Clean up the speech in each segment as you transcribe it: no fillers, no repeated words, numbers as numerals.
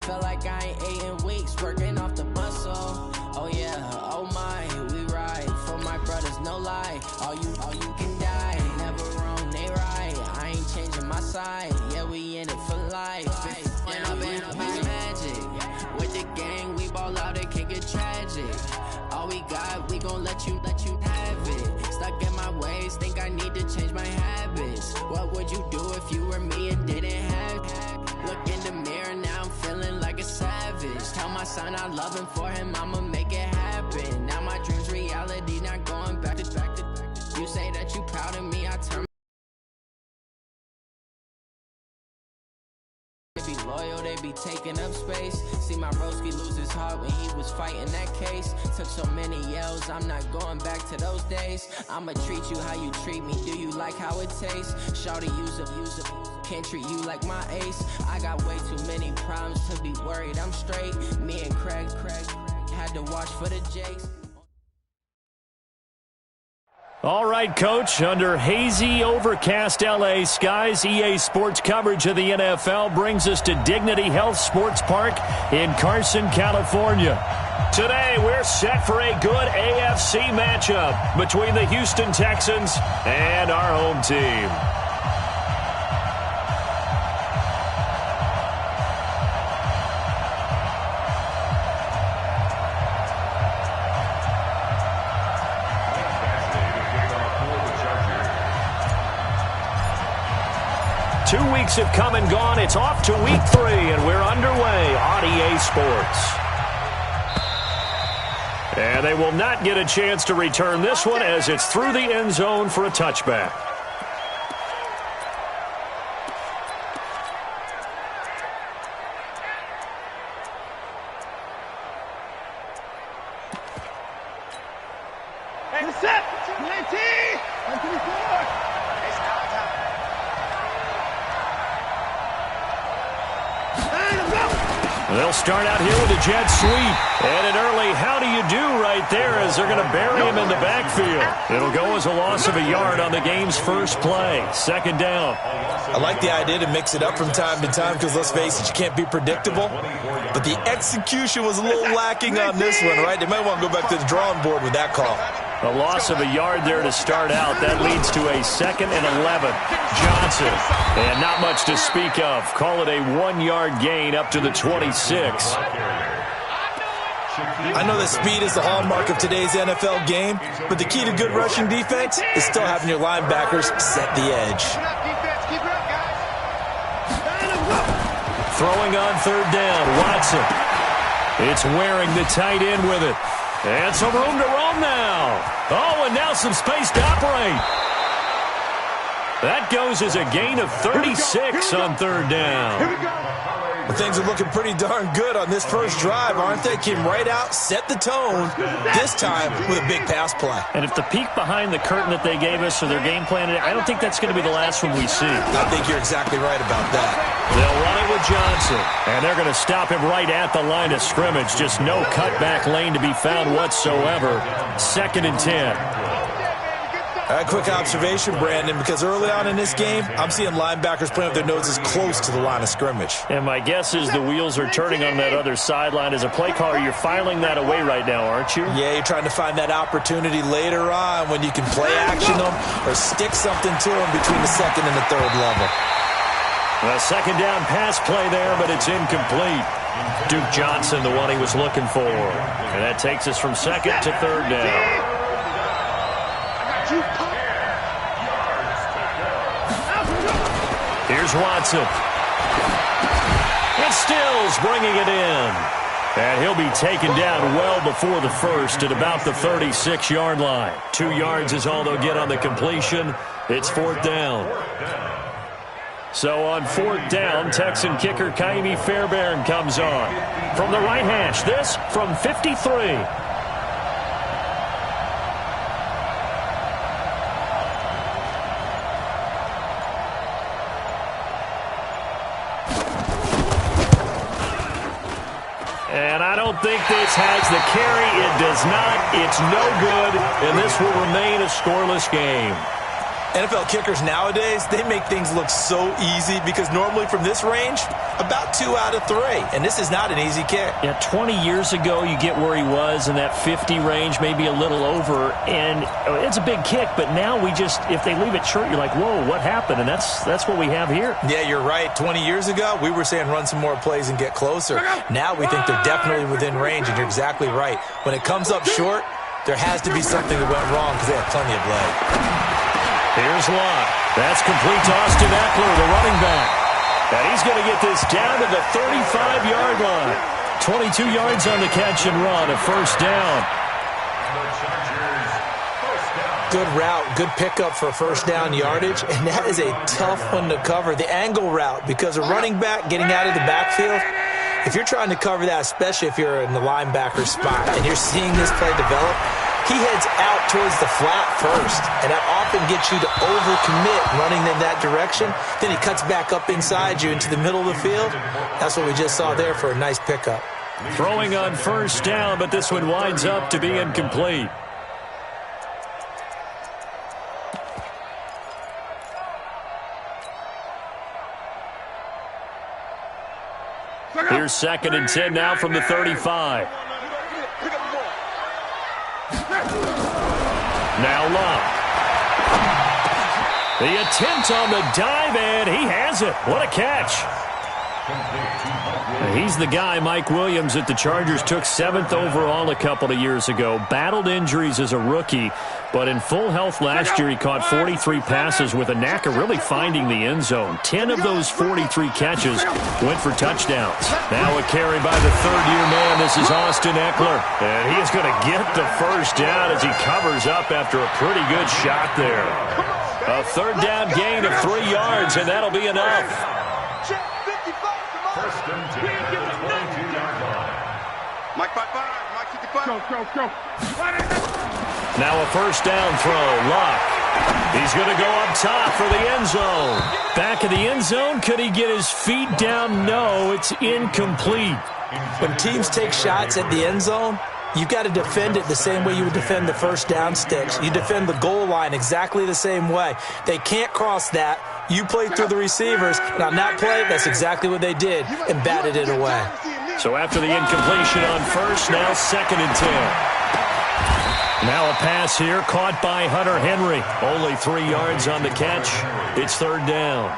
Felt like I ain't ate in weeks, working off the muscle. Oh yeah, oh my, we ride for my brothers, no lie. All you can die, never wrong, they right. I ain't changing my side, yeah, we in it for life. And I've been magic with the gang, we ball out, it can get tragic. All we got, we gon' let you have it. Stuck in my ways, think I need to change my habits. What would you do if you were me and didn't have it? Look in the mirror, now I'm feeling like a savage. Tell my son I love him, for him I'ma make it happen. Now my dream's reality, not going back to. You say that you proud of me, I turn. They be loyal, they be taking up space. See my broski lose his heart when he was fighting that case. Took so many yells, I'm not going back to those days. I'ma treat you how you treat me, do you like how it tastes? Shawty, use up, can't treat you like my ace. I got way too many problems to be worried, I'm straight. Me and Craig had to watch for the Jakes. All right, Coach, under hazy, overcast LA skies, EA Sports coverage of the NFL brings us to Dignity Health Sports Park in Carson, California. Today, we're set for a good AFC matchup between the Houston Texans and our home team. Two weeks have come and gone. It's off to week 3, and we're underway on EA Sports. And they will not get a chance to return this one as it's through the end zone for a touchback. They'll start out here with a jet sweep. And an early how do you do right there as they're going to bury him in the backfield. It'll go as a loss of a yard on the game's first play. Second down. I like the idea to mix it up from time to time because, let's face it, you can't be predictable. But the execution was a little lacking on this one, right? They might want to go back to the drawing board with that call. A loss of a yard there to start out. That leads to a 2nd and 11. Johnson. And not much to speak of. Call it a 1-yard gain up to the 26. I know that speed is the hallmark of today's NFL game, but the key to good rushing defense is still having your linebackers set the edge. Throwing on 3rd down. Watson. It's wearing the tight end with it. And some room to roam now. Oh, and now some space to operate. That goes as a gain of 36 on 3rd down. Well, things are looking pretty darn good on this first drive, aren't they? Came right out, set the tone, this time with a big pass play. And if the peek behind the curtain that they gave us or their game plan, I don't think that's going to be the last one we see. I think you're exactly right about that. They'll run it with Johnson, and they're going to stop him right at the line of scrimmage. Just no cutback lane to be found whatsoever. 2nd and 10. Quick observation, Brandon, because early on in this game, I'm seeing linebackers putting up their noses close to the line of scrimmage. And my guess is the wheels are turning on that other sideline. As a play caller, you're filing that away right now, aren't you? Yeah, you're trying to find that opportunity later on when you can play action them or stick something to them between the 2nd and the 3rd level. A 2nd down pass play there, but it's incomplete. Duke Johnson, the one he was looking for. And that takes us from 2nd to 3rd down. Here's Watson. And Stills bringing it in. And he'll be taken down well before the first at about the 36-yard line. 2 yards is all they'll get on the completion. It's 4th down. So on 4th down, Texan kicker Kaimi Fairbairn comes on. From the right hash, this from 53. And I don't think this has the carry. It does not. It's no good, and this will remain a scoreless game. NFL kickers nowadays, they make things look so easy because normally from this range, about 2 out of 3. And this is not an easy kick. Yeah, 20 years ago, you get where he was in that 50 range, maybe a little over. And it's a big kick, but now we just, if they leave it short, you're like, whoa, what happened? And that's what we have here. Yeah, you're right. 20 years ago, we were saying run some more plays and get closer. Now we think they're definitely within range, and you're exactly right. When it comes up short, there has to be something that went wrong because they have plenty of leg. Here's Locke. That's complete to Austin Eckler, the running back. And he's going to get this down to the 35-yard line. 22 yards on the catch and run, a first down. Good route, good pickup for first down yardage, and that is a tough one to cover. The angle route, because a running back getting out of the backfield, if you're trying to cover that, especially if you're in the linebacker spot and you're seeing this play develop, he heads out towards the flat first, and that often gets you to overcommit running in that direction. Then he cuts back up inside you into the middle of the field. That's what we just saw there for a nice pickup. Throwing on first down, but this one winds up to be incomplete. Here's 2nd and 10 now from the 35. Now Locke. The attempt on the dive, and he has it. What a catch. He's the guy, Mike Williams, that the Chargers took 7th overall a couple of years ago. Battled injuries as a rookie, but in full health last year, he caught 43 passes with a knack of really finding the end zone. 10 of those 43 catches went for touchdowns. Now a carry by the third-year man. This is Austin Eckler. And he is going to get the first down as he covers up after a pretty good shot there. A third down gain of 3 yards, and that'll be enough. First and 10 at the 22-yard line. Mike 55, Mike 55. Go. Now a first down throw. Locke. He's going to go up top for the end zone. Back of the end zone. Could he get his feet down? No, it's incomplete. When teams take shots at the end zone, you've got to defend it the same way you would defend the first down sticks. You defend the goal line exactly the same way. They can't cross that. You play through the receivers, and on that play, that's exactly what they did, and batted it away. So after the incompletion on first, now 2nd and 10. Now a pass here, caught by Hunter Henry. Only 3 yards on the catch. It's third down.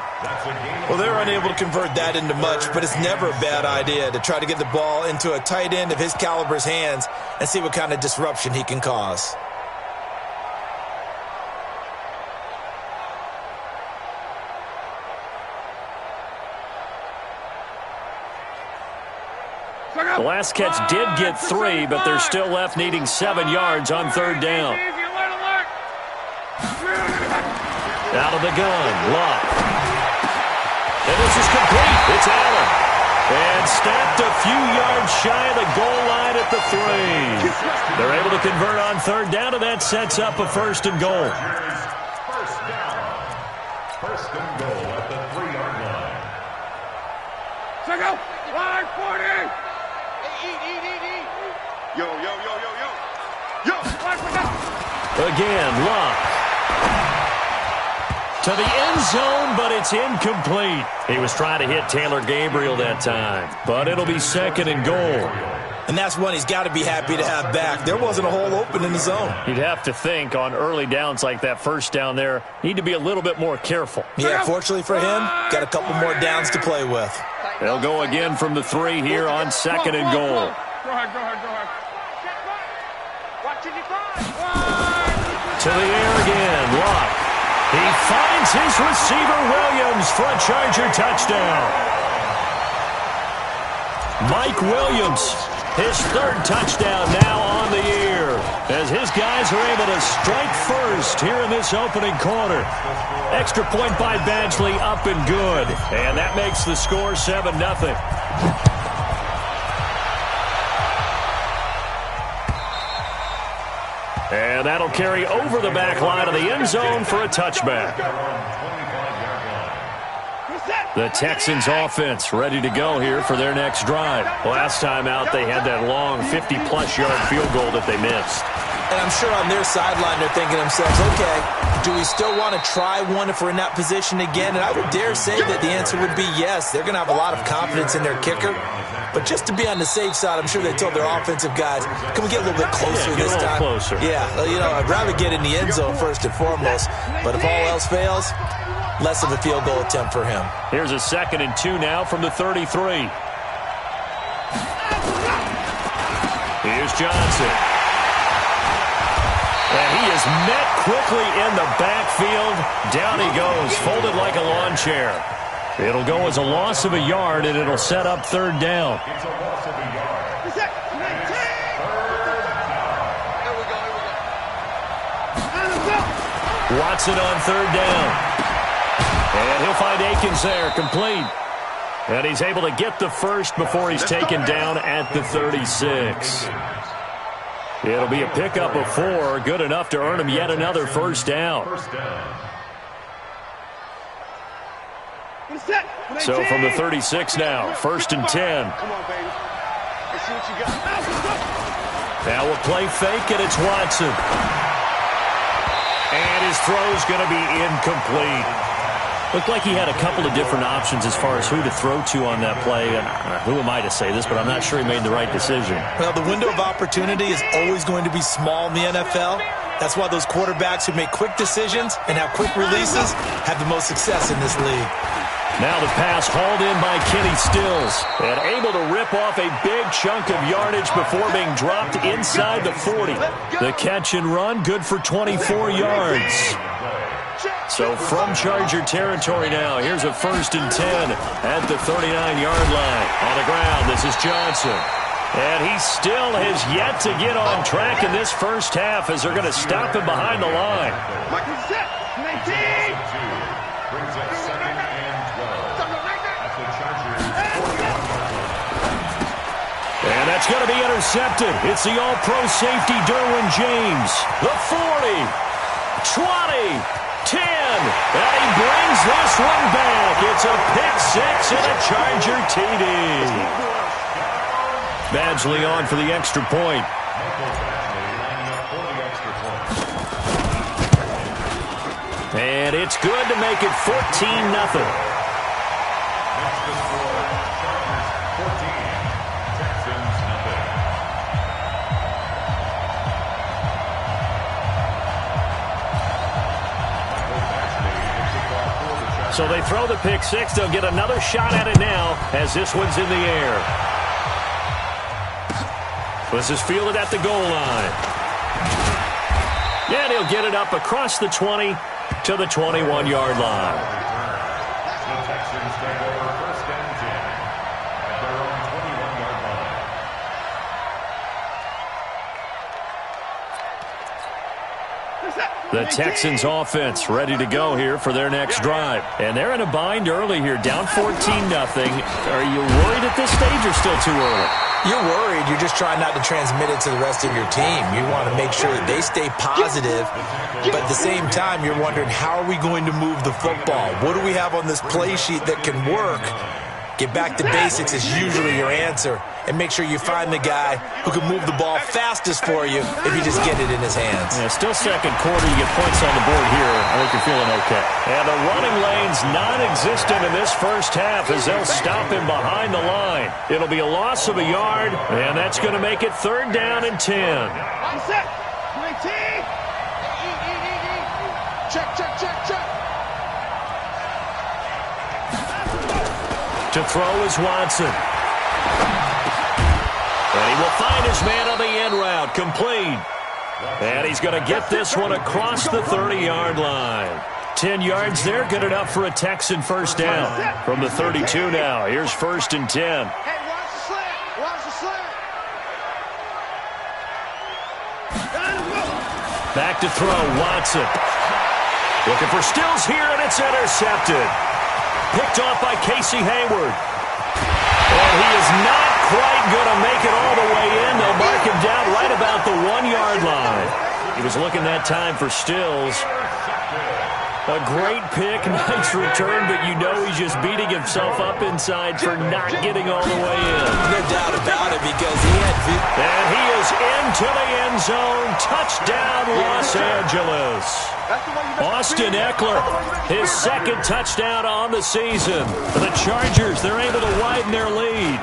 Well, they're unable to convert that into much, but it's never a bad idea to try to get the ball into a tight end of his caliber's hands and see what kind of disruption he can cause. The last catch did get 3, but they're still left needing 7 yards on third down. Out of the gun, Locke. And this is complete. It's Allen. And snapped a few yards shy of the goal line at the 3. They're able to convert on third down, and that sets up a first and goal. First down. First and goal at the 3-yard line. Go. Line 40. Yo. Again, Locke. To the end zone, but it's incomplete. He was trying to hit Taylor Gabriel that time, but it'll be 2nd and goal. And that's one he's got to be happy to have back. There wasn't a hole open in the zone. You'd have to think on early downs like that first down there, need to be a little bit more careful. Yeah, fortunately for him, got a couple more downs to play with. They'll go again from the 3 here on 2nd and goal. Go ahead. To the air again, Locke. He finds his receiver, Williams, for a Charger touchdown. Mike Williams, his 3rd touchdown now on the year, as his guys are able to strike first here in this opening quarter. Extra point by Badgley, up and good. And that makes the score 7-0. And that'll carry over the back line of the end zone for a touchback. The Texans offense ready to go here for their next drive. Last time out, they had that long 50-plus yard field goal that they missed. And I'm sure on their sideline they're thinking to themselves, okay, do we still want to try one if we're in that position again? And I would dare say that the answer would be yes. They're going to have a lot of confidence in their kicker. But just to be on the safe side, I'm sure they told their offensive guys, can we get a little bit closer this time? Closer. Yeah, I'd rather get in the end zone first and foremost. But if all else fails, less of a field goal attempt for him. Here's a 2nd and 2 now from the 33. Here's Johnson. And he is met quickly in the backfield. Down he goes, folded like a lawn chair. It'll go as a loss of a yard, and it'll set up 3rd down. It's a loss of a yard. Watson on 3rd down. And he'll find Akins there, complete. And he's able to get the first before he's taken down at the 36. It'll be a pickup of 4, good enough to earn him yet another 1st down. So from the 36 now, 1st and 10. Come on, baby. Let's see what you got. Now a play fake, and it's Watson. And his throw's going to be incomplete. Looked like he had a couple of different options as far as who to throw to on that play. And who am I to say this, but I'm not sure he made the right decision. Well, the window of opportunity is always going to be small in the NFL. That's why those quarterbacks who make quick decisions and have quick releases have the most success in this league. Now the pass hauled in by Kenny Stills and able to rip off a big chunk of yardage before being dropped inside the 40. The catch and run, good for 24 yards. So from Charger territory now, here's a 1st and 10 at the 39-yard line. On the ground, this is Johnson. And he still has yet to get on track in this first half as they're going to stop him behind the line. Brings up 2nd and 12. At the Chargers 40-yard line. And that's going to be intercepted. It's the all-pro safety Derwin James. The 40, 20, 10. And he brings this one back. It's a pick 6 and a Charger TD. Badgley on for the extra point. And it's good to make it 14-0. So they throw the pick 6. They'll get another shot at it now as this one's in the air. This is fielded at the goal line. And he'll get it up across the 20 to the 21-yard line. The Texans take over 1st and 10 at their own 21-yard line. The Texans offense ready to go here for their next drive. And they're in a bind early here, down 14-0. Are you worried at this stage or still too early? You're worried. You're just trying not to transmit it to the rest of your team. You want to make sure that they stay positive, but at the same time, you're wondering, how are we going to move the football? What do we have on this play sheet that can work? Get back to basics is usually your answer, and make sure you find the guy who can move the ball fastest for you if you just get it in his hands. Yeah, still 2nd quarter. You get points on the board here. I think you're feeling okay. And the running lane's non-existent in this first half as they'll stop him behind the line. It'll be a loss of a yard, and that's going to make it 3rd down and 10. Check. To throw is Watson. And he will find his man on the end route, complete. And he's going to get this one across the 30-yard line. 10 yards there, good enough for a Texan 1st down. From the 32 now, here's 1st and 10. Hey, watch the slant. Watch the slant. Back to throw, Watson. Looking for Stills here, and it's intercepted. Picked off by Casey Hayward. And he is not quite going to make it all the way in. They'll mark him down right about the 1-yard line. He was looking that time for Stills. A great pick, nice return, but you know he's just beating himself up inside for not getting all the way in. No doubt about it, because he had... And he is into the end zone. Touchdown, Los Angeles. Austin Eckler, his second touchdown on the season. For the Chargers, they're able to widen their lead.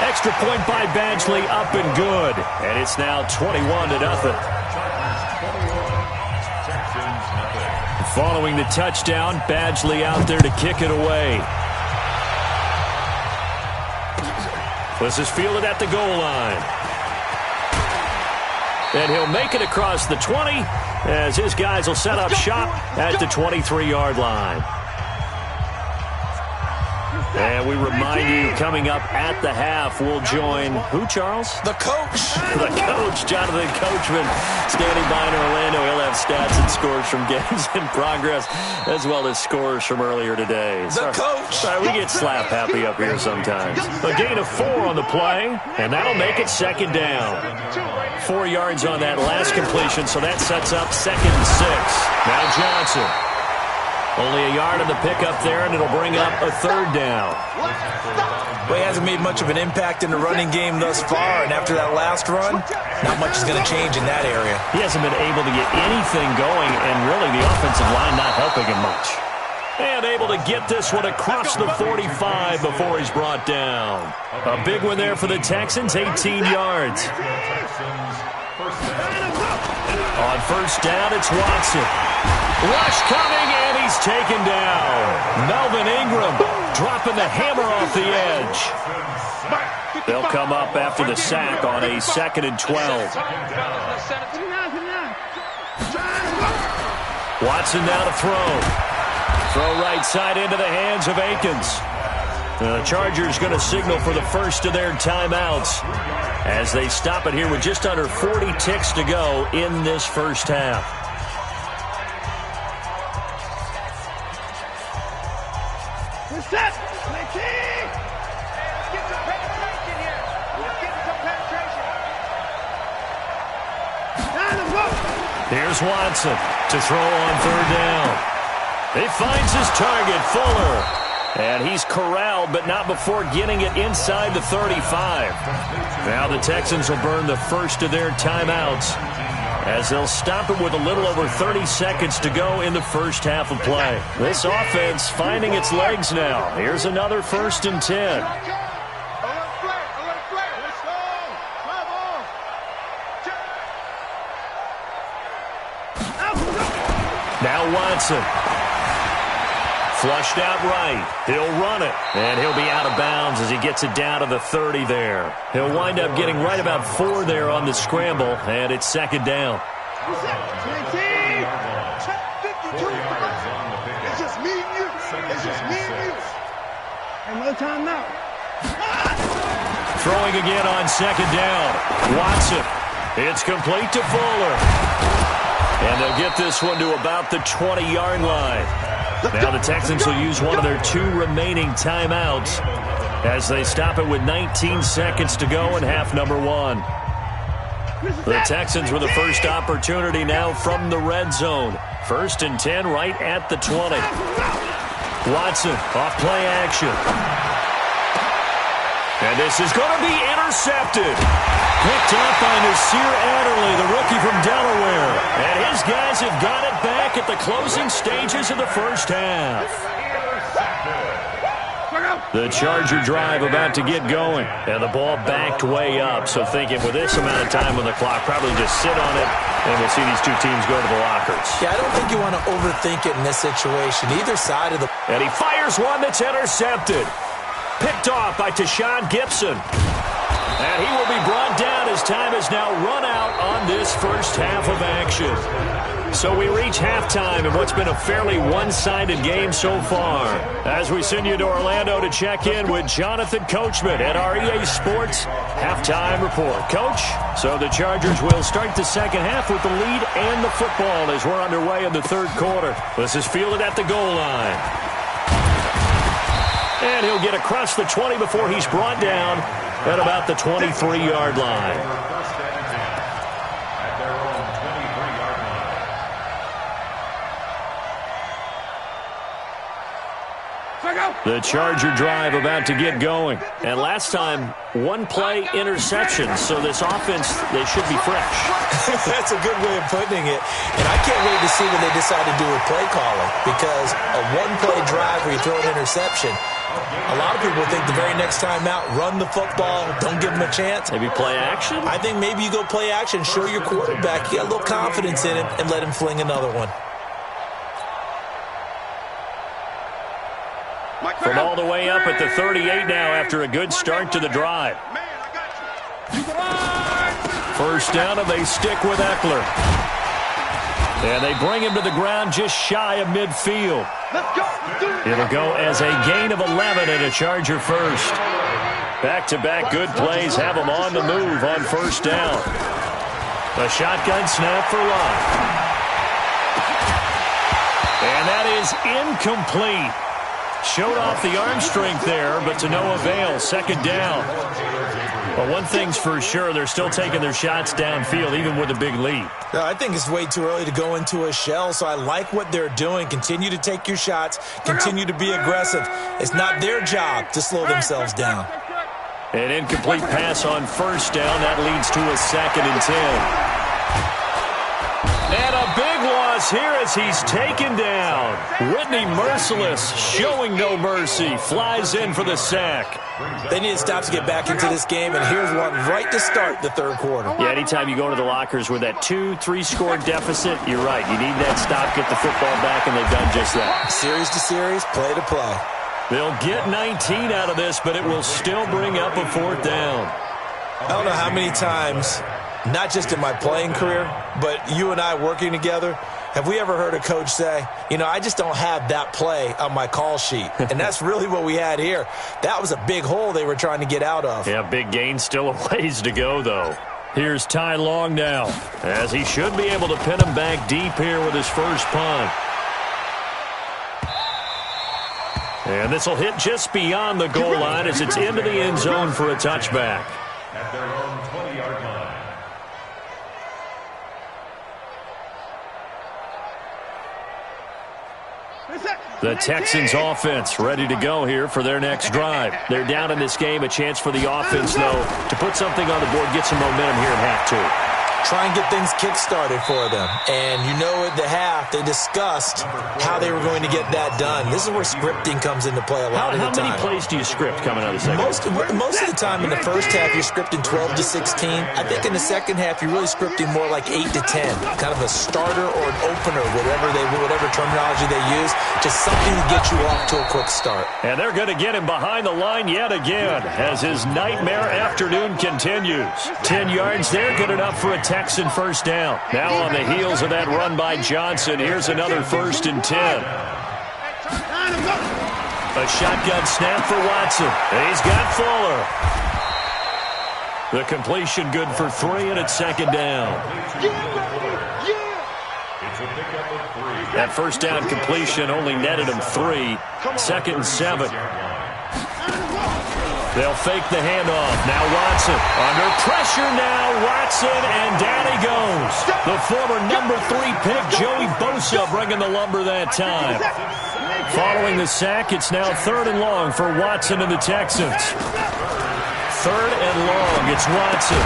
Extra point by Badgley, up and good. And it's now 21-0. Following the touchdown, Badgley out there to kick it away. This is fielded at the goal line. And he'll make it across the 20 as his guys will set up shop at the 23-yard line. And we remind you, coming up at the half, we'll join who, Charles? The coach. The coach, Jonathan Coachman, standing by in Orlando. He'll have stats and scores from games in progress, as well as scores from earlier today. The coach. Sorry, we get slap happy up here sometimes. A gain of 4 on the play, and that'll make it second down. 4 yards on that last completion, so that sets up 2nd and 6. Now Johnson. Only a yard on the pickup there, and it'll bring up a 3rd down. Well, he hasn't made much of an impact in the running game thus far, and after that last run, not much is going to change in that area. He hasn't been able to get anything going, and really the offensive line not helping him much. And able to get this one across the 45 before he's brought down. A big one there for the Texans, 18 yards. On 1st down, it's Watson. Rush coming, and he's taken down. Melvin Ingram dropping the hammer off the edge. They'll come up after the sack on a 2nd and 12. Watson now to throw. Throw right side into the hands of Akins. The Chargers going to signal for the first of their timeouts as they stop it here with just under 40 ticks to go in this first half. Set. Let's get some penetration here. Let's get some penetration. Here's Watson to throw on 3rd down. He finds his target, Fuller. And he's corralled, but not before getting it inside the 35. Now the Texans will burn the first of their timeouts as they'll stop it with a little over 30 seconds to go in the first half of play. This offense finding its legs now. Here's another 1st and 10. Now Watson. Flushed out right. He'll run it, and he'll be out of bounds as he gets it down to the 30 there. He'll wind up getting right about 4 there on the scramble, and it's 2nd down. It's just me and you. It's just me and you. And no time now. Throwing again on 2nd down. Watson. It's complete to Fuller. And they'll get this one to about the 20-yard line. Now the Texans will use one of their 2 remaining timeouts as they stop it with 19 seconds to go in half number 1. The Texans with the first opportunity now from the red zone. 1st and 10 right at the 20. Watson off play action. And this is going to be intercepted. Picked up by Nasir Adderley, the rookie from Delaware. And his guys have got it back at the closing stages of the first half. The Charger drive about to get going. And the ball backed way up. So thinking with this amount of time on the clock, probably just sit on it. And we'll see these 2 teams go to the lockers. Yeah, I don't think you want to overthink it in this situation. Either side of the... And he fires one that's intercepted. Picked off by Tashawn Gibson. And he will be brought down as time has now run out on this first half of action. So we reach halftime in what's been a fairly one-sided game so far. As we send you to Orlando to check in with Jonathan Coachman at our EA Sports Halftime Report. Coach, so the Chargers will start the second half with the lead and the football as we're underway in the 3rd quarter. This is fielded at the goal line. And he'll get across the 20 before he's brought down at about the 23-yard line. The Charger drive about to get going. And last time, one-play interception. So this offense, they should be fresh. That's a good way of putting it. And I can't wait to see what they decide to do with play calling. Because a one-play drive where you throw an interception, a lot of people think the very next time out, run the football, don't give them a chance. Maybe play action? I think maybe you go play action, show your quarterback you got a little confidence in him, and let him fling another one. From all the way up at the 38 now after a good start to the drive. First down, and they stick with Eckler. And they bring him to the ground just shy of midfield. It'll go as a gain of 11 and a Charger first. Back-to-back good plays have them on the move on first down. A shotgun snap for Lott. And that is incomplete. Showed off the arm strength there, but to no avail. Second down. But one thing's for sure, they're still taking their shots downfield, even with a big lead. No, I think it's way too early to go into a shell, so I like what they're doing. Continue to take your shots. Continue to be aggressive. It's not their job to slow themselves down. An incomplete pass on first down. That leads to a 2nd and 10. And a big loss here as he's taken down. Whitney Merciless showing no mercy. Flies in for the sack. They need to stop to get back into this game, and here's one right to start the third quarter. Yeah, anytime you go to the lockers with that 2-3 score deficit, you're right. You need that stop, get the football back, and they've done just that. Series to series, play to play. They'll get 19 out of this, but it will still bring up a 4th down. I don't know how many times, not just in my playing career, but you and I working together, have we ever heard a coach say, you know, I just don't have that play on my call sheet. And that's really what we had here. That was a big hole they were trying to get out of. Yeah, big gain, still a ways to go, though. Here's Ty Long now, as he should be able to pin him back deep here with his first punt. And this will hit just beyond the goal line as it's into the end zone for a touchback. At their own 20-yard line. The Texans offense ready to go here for their next drive. They're down in this game. A chance for the offense, though, to put something on the board, get some momentum here in half 2. Try and get things kick-started for them. And you know at the half, they discussed how they were going to get that done. This is where scripting comes into play a lot of the time. How many plays do you script coming out of the second half? Most of the time in the first half, you're scripting 12 to 16. I think in the second half, you're really scripting more like 8 to 10. Kind of a starter or an opener, whatever terminology they use. Just something to get you off to a quick start. And they're going to get him behind the line yet again as his nightmare afternoon continues. 10 yards there, good enough for a Texan first down. Now on the heels of that run by Johnson, here's another 1st and 10. A shotgun snap for Watson. And he's got Fuller. The completion good for 3, and it's 2nd down. That first down completion only netted him 3. 2nd and 7. They'll fake the handoff. Now Watson. Under pressure now. Watson, and down he goes. The former number 3 pick, Joey Bosa, bringing the lumber that time. Following the sack, it's now 3rd and long for Watson and the Texans. 3rd and long. It's Watson.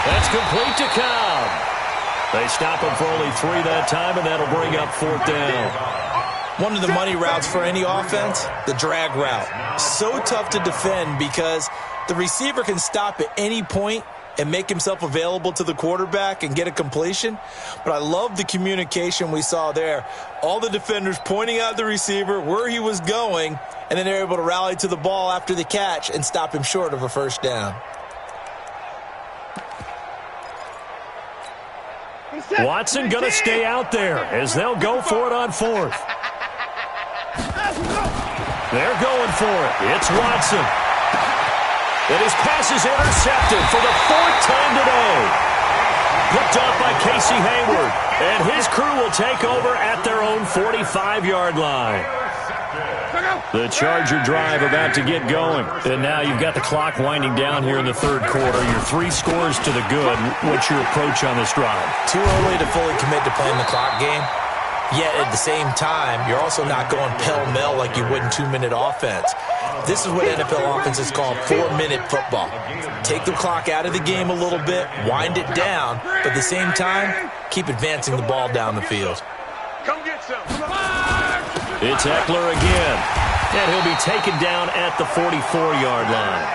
That's complete to Cobb. They stop him for only 3 that time, and that'll bring up 4th down. One of the money routes for any offense, the drag route. So tough to defend because the receiver can stop at any point and make himself available to the quarterback and get a completion. But I love the communication we saw there. All the defenders pointing out the receiver, where he was going, and then they're able to rally to the ball after the catch and stop him short of a first down. Watson going to stay out there as they'll go for it on 4th. They're going for it. It's Watson. And his pass is intercepted for the 4th time today. Picked off by Casey Hayward. And his crew will take over at their own 45-yard line. The Charger drive about to get going. And now you've got the clock winding down here in the third quarter. Your 3 scores to the good. What's your approach on this drive? Too early to fully commit to playing the clock game. Yet at the same time, you're also not going pell-mell like you would in 2-minute offense. This is what NFL offenses call 4-minute football. Take the clock out of the game a little bit, wind it down, but at the same time, keep advancing the ball down the field. Come get some. It's Eckler again, and he'll be taken down at the 44-yard line.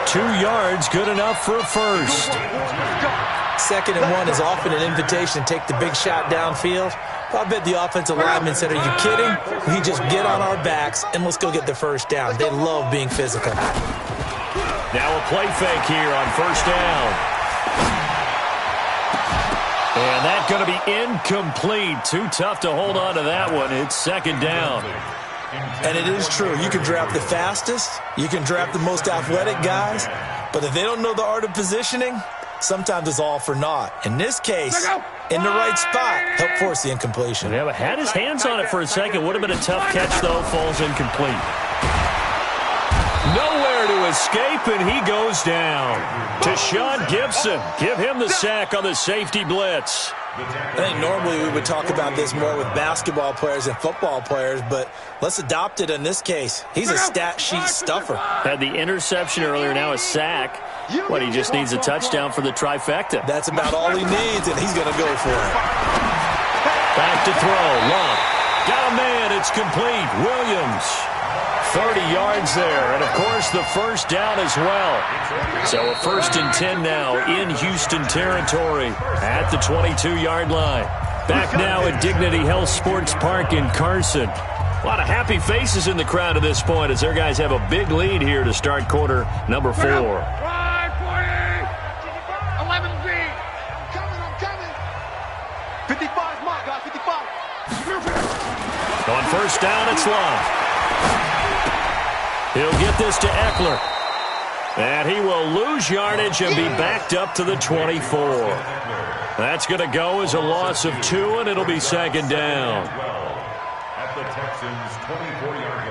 2 yards, good enough for a first. 2nd and 1 is often an invitation to take the big shot downfield. I bet the offensive lineman said, are you kidding? We just get on our backs and let's go get the first down. They love being physical. Now a play fake here on first down. And that's going to be incomplete. Too tough to hold on to that one. It's 2nd down. And it is true. You can draft the fastest. You can draft the most athletic guys. But if they don't know the art of positioning, sometimes it's all for naught. In this case, in the right spot, help force the incompletion. Yeah, but had his hands on it for a second. Would have been a tough catch, though. Falls incomplete. Nowhere to escape, and he goes down. To Sean Gibson. Give him the sack on the safety blitz. I think normally we would talk about this more with basketball players and football players, but let's adopt it in this case. He's a stat sheet stuffer. Had the interception earlier, now a sack. What, he just needs a touchdown for the trifecta. That's about all he needs, and he's going to go for it. Back to throw. Love. Got a man. It's complete. Williams. 30 yards there, and of course the first down as well. So a 1st and 10 now in Houston territory at the 22-yard line. Back now at Dignity Health Sports Park in Carson. A lot of happy faces in the crowd at this point as their guys have a big lead here to start quarter number 4. 11Z. I'm coming. 55 mark, guys, 55. On first down, it's Love. He'll get this to Eckler. And he will lose yardage and be backed up to the 24. That's going to go as a loss of 2, and it'll be 2nd down. At the Texans' 24-yard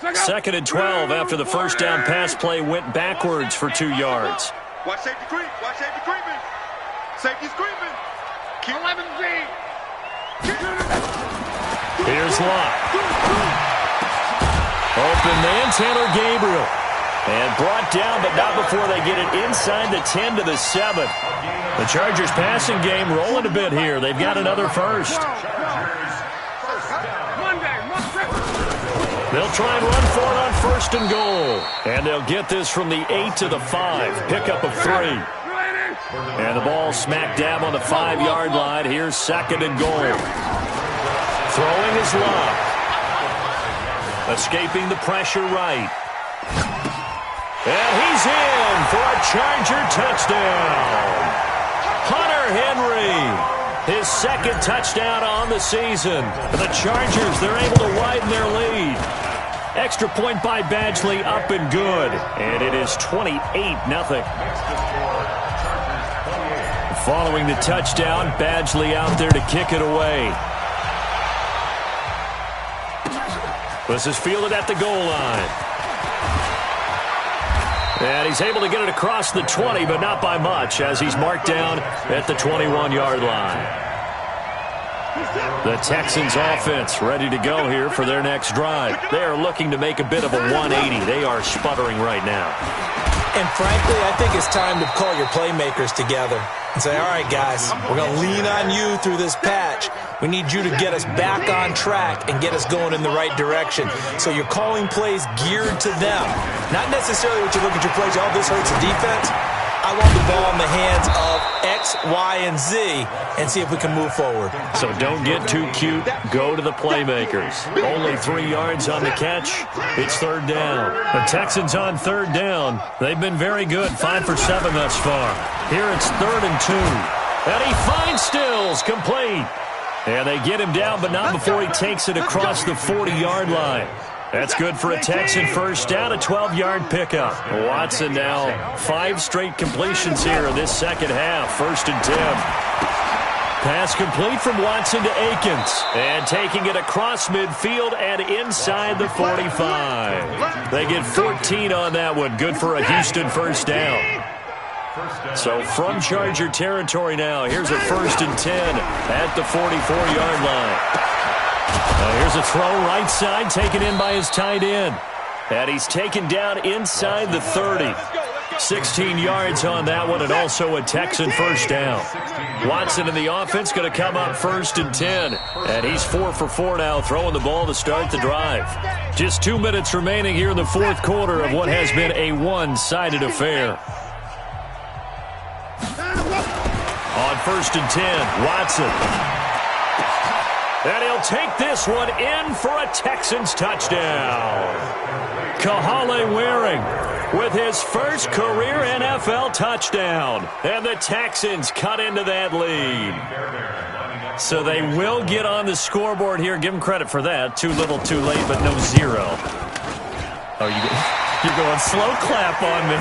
line. Second and 12 after the first down pass play went backwards for 2 yards. Watch safety creep. Watch safety creeping. Safety's creeping. Keep 11Z. Here's Locke. Open man, Taylor Gabriel. And brought down, but not before they get it inside the 10 to the 7. The Chargers passing game rolling a bit here. They've got another first. They'll try and run for it on 1st and goal. And they'll get this from the 8 to the 5. Pickup of 3. And the ball smack dab on the 5-yard line. Here's 2nd and goal. Throwing is Locke. Escaping the pressure right. And he's in for a Charger touchdown. Hunter Henry. His 2nd touchdown on the season. And the Chargers, they're able to widen their lead. Extra point by Badgley, up and good. And it is 28-0. Following the touchdown, Badgley out there to kick it away. This is fielded at the goal line. And he's able to get it across the 20, but not by much, as he's marked down at the 21-yard line. The Texans offense ready to go here for their next drive. They are looking to make a bit of a 180. They are sputtering right now. And frankly, I think it's time to call your playmakers together and say, all right, guys, we're going to lean on you through this patch. We need you to get us back on track and get us going in the right direction. So you're calling plays geared to them. Not necessarily what you look at your plays, oh, this hurts the defense. I want the ball in the hands of X, Y, and Z and see if we can move forward. So don't get too cute. Go to the playmakers. Only 3 yards on the catch. It's 3rd down. The Texans on 3rd down. They've been very good. 5 for 7 thus far. Here it's 3rd and 2. And he finds Stills. Complete. And they get him down, but not before he takes it across the 40-yard line. That's good for a Texan first down, a 12-yard pickup. Watson now 5 straight completions here in this second half. 1st and 10. Pass complete from Watson to Akins. And taking it across midfield and inside the 45. They get 14 on that one. Good for a Houston first down. So from Charger territory now, here's a 1st and 10 at the 44-yard line. Here's a throw right side, taken in by his tight end. And he's taken down inside the 30. 16 yards on that one, and also a Texan first down. Watson in the offense going to come up 1st and 10. And he's 4 for 4 now, throwing the ball to start the drive. Just 2 minutes remaining here in the 4th quarter of what has been a one-sided affair. On 1st and 10, Watson. And he'll take this one in for a Texans touchdown. Kahale Waring with his first career NFL touchdown. And the Texans cut into that lead. So they will get on the scoreboard here. Give them credit for that. Too little, too late, but no zero. Oh, you're going slow clap on me.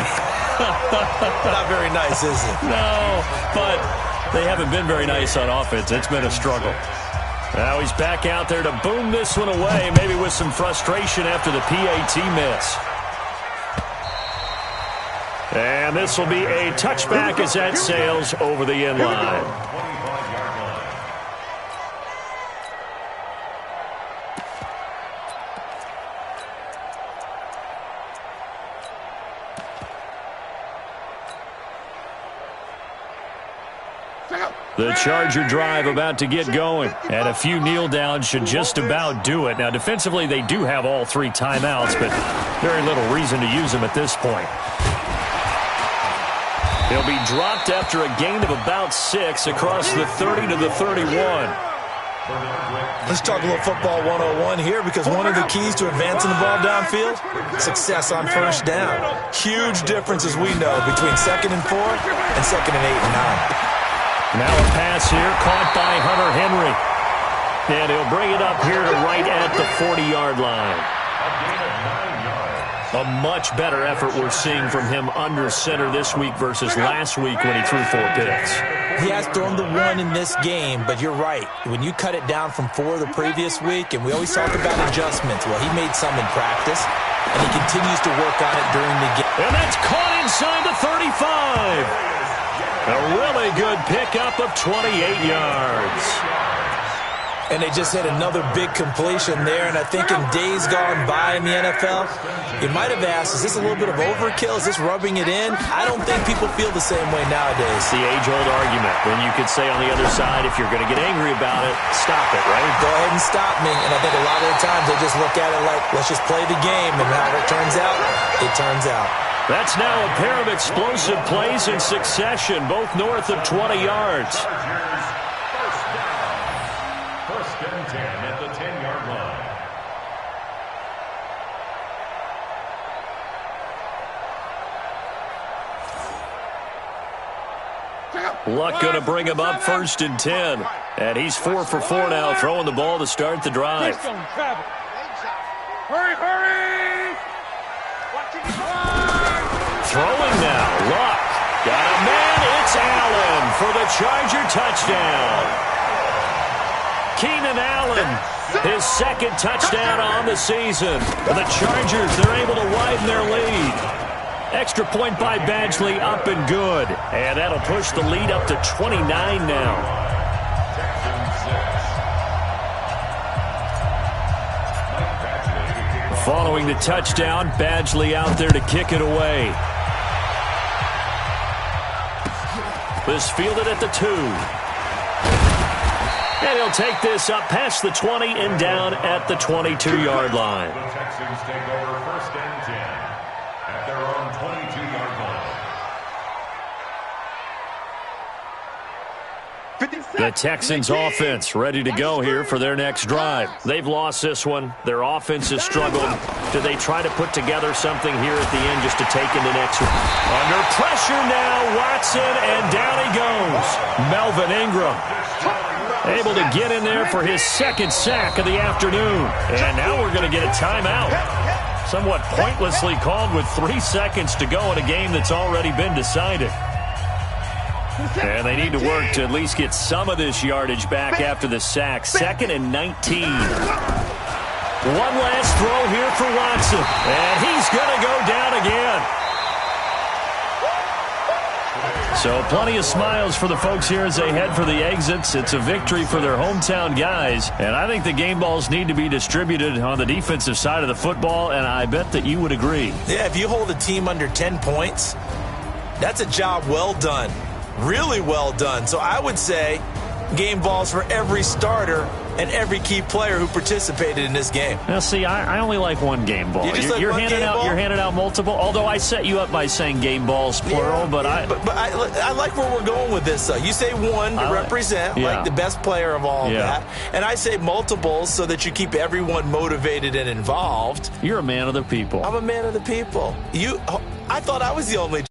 Not very nice, is it? No, but they haven't been very nice on offense. It's been a struggle. Now he's back out there to boom this one away, maybe with some frustration after the PAT miss. And this will be a touchback as that sails over the end line. The Charger drive about to get going, and a few kneel downs should just about do it. Now, defensively, they do have all 3 timeouts, but very little reason to use them at this point. He'll be dropped after a gain of about 6 across the 30 to the 31. Let's talk a little football 101 here, because one of the keys to advancing the ball downfield, success on first down. Huge difference, as we know, between 2nd and 4 and 2nd and 8 and 9. Now a pass here caught by Hunter Henry. And he'll bring it up here to right at the 40-yard line. A much better effort we're seeing from him under center this week versus last week when he threw 4 picks. He has thrown the 1 in this game, but you're right. When you cut it down from 4 the previous week, and we always talk about adjustments, well, he made some in practice, and he continues to work on it during the game. And that's caught inside the 35. A really good pickup of 28 yards. And they just had another big completion there. And I think in days gone by in the NFL, you might have asked, is this a little bit of overkill? Is this rubbing it in? I don't think people feel the same way nowadays. The age-old argument. When you could say on the other side, if you're going to get angry about it, stop it, right? Go ahead and stop me. And I think a lot of the times they just look at it like, let's just play the game. And how it turns out, it turns out. That's now a pair of explosive plays in succession, both north of 20 yards. First and 10 at the 10-yard line. Luck going to bring him up 1st and 10. And he's 4 for 4 now, throwing the ball to start the drive. Hurry, hurry! Throwing now, Luck. Got a man, it's Allen for the Charger touchdown. Keenan Allen, his 2nd touchdown on the season. The Chargers, they're able to widen their lead. Extra point by Badgley, up and good. And that'll push the lead up to 29 now. Following the touchdown, Badgley out there to kick it away. This fielded at the 2. And he'll take this up past the 20 and down at the 22-yard line. The Texans take over 1st and 10 at their own 22-yard line. The Texans offense ready to go here for their next drive. They've lost this one. Their offense has struggled. Do they try to put together something here at the end just to take in the next one? Under pressure now, Watson, and down he goes. Melvin Ingram able to get in there for his 2nd sack of the afternoon. And now we're going to get a timeout. Somewhat pointlessly called with 3 seconds to go in a game that's already been decided. And they need to work to at least get some of this yardage back after the sack. 2nd and 19. One last throw here for Watson. And he's going to go down again. So plenty of smiles for the folks here as they head for the exits. It's a victory for their hometown guys. And I think the game balls need to be distributed on the defensive side of the football, and I bet that you would agree. Yeah, if you hold a team under 10 points, that's a job well done. Really well done. So I would say game balls for every starter and every key player who participated in this game. Now, see, I only like one game ball. You're handing out multiple, although I set you up by saying game balls, plural. But I like where we're going with this. You say one to represent, like the best player of all that. And I say multiples so that you keep everyone motivated and involved. You're a man of the people. I'm a man of the people. I thought I was the only